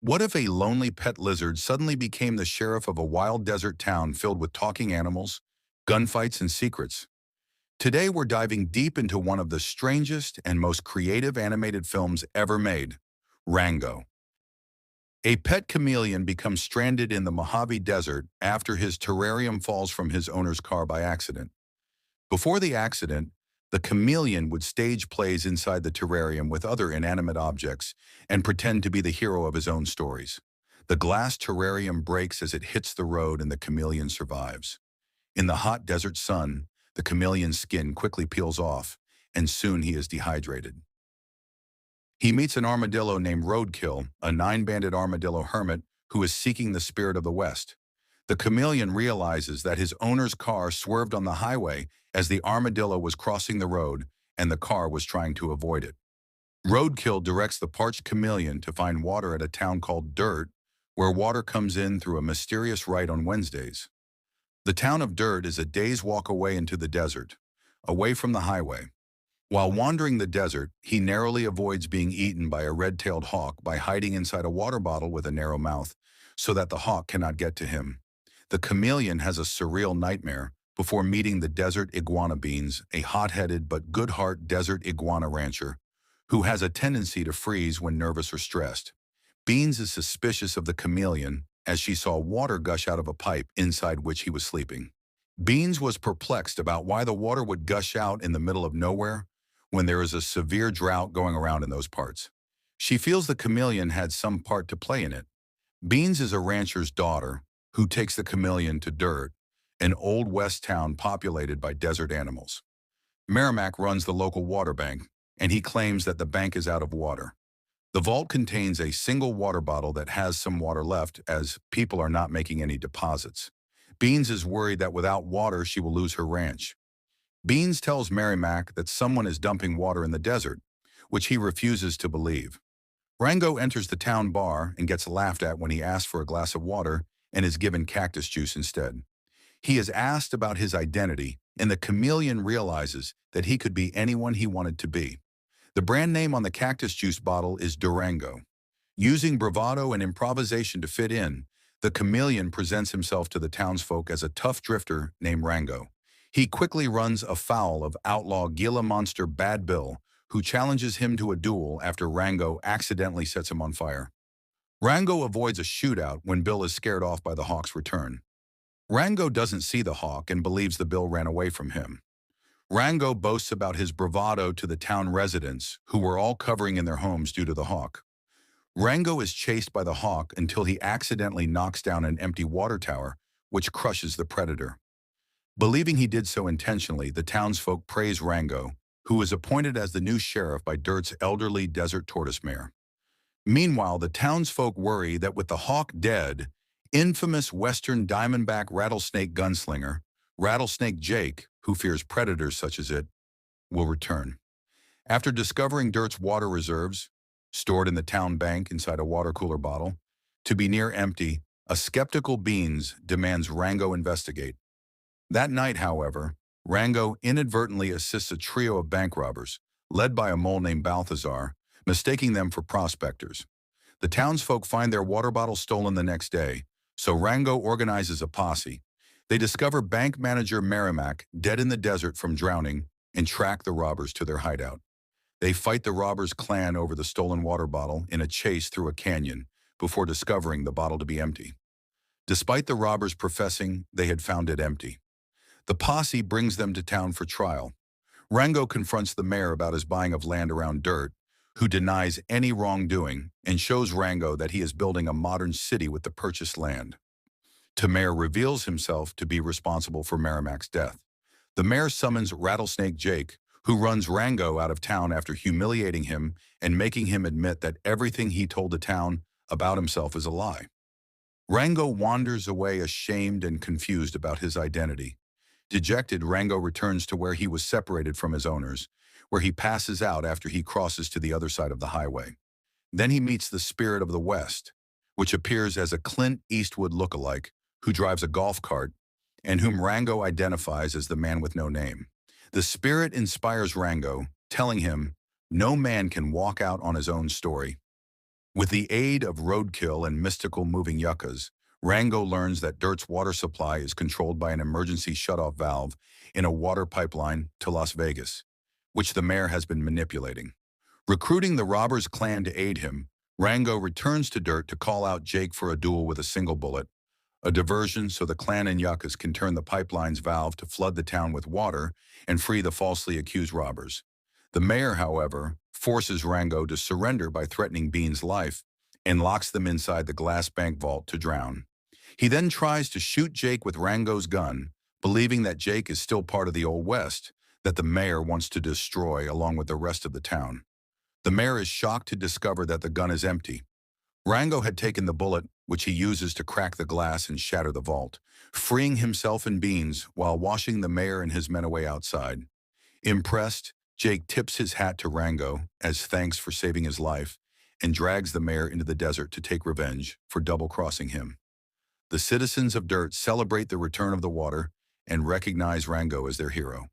What if a lonely pet lizard suddenly became the sheriff of a wild desert town filled with talking animals, gunfights, and secrets? Today we're diving deep into one of the strangest and most creative animated films ever made, Rango. A pet chameleon becomes stranded in the Mojave Desert after his terrarium falls from his owner's car by accident. Before the accident, the chameleon would stage plays inside the terrarium with other inanimate objects and pretend to be the hero of his own stories. The glass terrarium breaks as it hits the road and the chameleon survives. In the hot desert sun, the chameleon's skin quickly peels off, and soon he is dehydrated. He meets an armadillo named Roadkill, a nine-banded armadillo hermit who is seeking the spirit of the West. The chameleon realizes that his owner's car swerved on the highway as the armadillo was crossing the road and the car was trying to avoid it. Roadkill directs the parched chameleon to find water at a town called Dirt, where water comes in through a mysterious rite on Wednesdays. The town of Dirt is a day's walk away into the desert, away from the highway. While wandering the desert, he narrowly avoids being eaten by a red-tailed hawk by hiding inside a water bottle with a narrow mouth so that the hawk cannot get to him. The chameleon has a surreal nightmare before meeting the desert iguana Beans, a hot-headed but good-heart desert iguana rancher who has a tendency to freeze when nervous or stressed. Beans is suspicious of the chameleon as she saw water gush out of a pipe inside which he was sleeping. Beans was perplexed about why the water would gush out in the middle of nowhere when there is a severe drought going around in those parts. She feels the chameleon had some part to play in it. Beans is a rancher's daughter who takes the chameleon to Dirt, an old west town populated by desert animals. Merrimack runs the local water bank, and he claims that the bank is out of water. The vault contains a single water bottle that has some water left as people are not making any deposits. Beans is worried that without water she will lose her ranch. Beans tells Merrimack that someone is dumping water in the desert, which he refuses to believe. Rango enters the town bar and gets laughed at when he asks for a glass of water and is given cactus juice instead. He is asked about his identity, and the chameleon realizes that he could be anyone he wanted to be. The brand name on the cactus juice bottle is Durango. Using bravado and improvisation to fit in, the chameleon presents himself to the townsfolk as a tough drifter named Rango. He quickly runs afoul of outlaw Gila monster Bad Bill, who challenges him to a duel after Rango accidentally sets him on fire. Rango avoids a shootout when Bill is scared off by the hawk's return. Rango doesn't see the hawk and believes the bill ran away from him. Rango boasts about his bravado to the town residents, who were all covering in their homes due to the hawk. Rango is chased by the hawk until he accidentally knocks down an empty water tower, which crushes the predator. Believing he did so intentionally, the townsfolk praise Rango, who is appointed as the new sheriff by Dirt's elderly desert tortoise mare. Meanwhile, the townsfolk worry that with the hawk dead, infamous western diamondback rattlesnake gunslinger, Rattlesnake Jake, who fears predators such as it, will return. After discovering Dirt's water reserves, stored in the town bank inside a water cooler bottle, to be near empty, a skeptical Beans demands Rango investigate. That night, however, Rango inadvertently assists a trio of bank robbers, led by a mole named Balthazar, mistaking them for prospectors. The townsfolk find their water bottle stolen the next day, so Rango organizes a posse. They discover bank manager Merrimack dead in the desert from drowning and track the robbers to their hideout. They fight the robbers' clan over the stolen water bottle in a chase through a canyon before discovering the bottle to be empty. Despite the robbers professing they had found it empty, the posse brings them to town for trial. Rango confronts the mayor about his buying of land around Dirt, who denies any wrongdoing and shows Rango that he is building a modern city with the purchased land. The mayor reveals himself to be responsible for Merrimack's death. The mayor summons Rattlesnake Jake, who runs Rango out of town after humiliating him and making him admit that everything he told the town about himself is a lie. Rango wanders away ashamed and confused about his identity. Dejected, Rango returns to where he was separated from his owners, where he passes out after he crosses to the other side of the highway. Then he meets the spirit of the West, which appears as a Clint Eastwood lookalike who drives a golf cart and whom Rango identifies as the man with no name. The spirit inspires Rango, telling him, "No man can walk out on his own story." With the aid of roadkill and mystical moving yuccas, Rango learns that Dirt's water supply is controlled by an emergency shutoff valve in a water pipeline to Las Vegas, which the mayor has been manipulating. Recruiting the robbers' clan to aid him, Rango returns to Dirt to call out Jake for a duel with a single bullet, a diversion so the clan and yuccas can turn the pipeline's valve to flood the town with water and free the falsely accused robbers. The mayor, however, forces Rango to surrender by threatening Bean's life and locks them inside the glass bank vault to drown. He then tries to shoot Jake with Rango's gun, believing that Jake is still part of the Old West that the mayor wants to destroy along with the rest of the town. The mayor is shocked to discover that the gun is empty. Rango had taken the bullet, which he uses to crack the glass and shatter the vault, freeing himself and Beans while washing the mayor and his men away outside. Impressed, Jake tips his hat to Rango as thanks for saving his life and drags the mayor into the desert to take revenge for double-crossing him. The citizens of Dirt celebrate the return of the water and recognize Rango as their hero.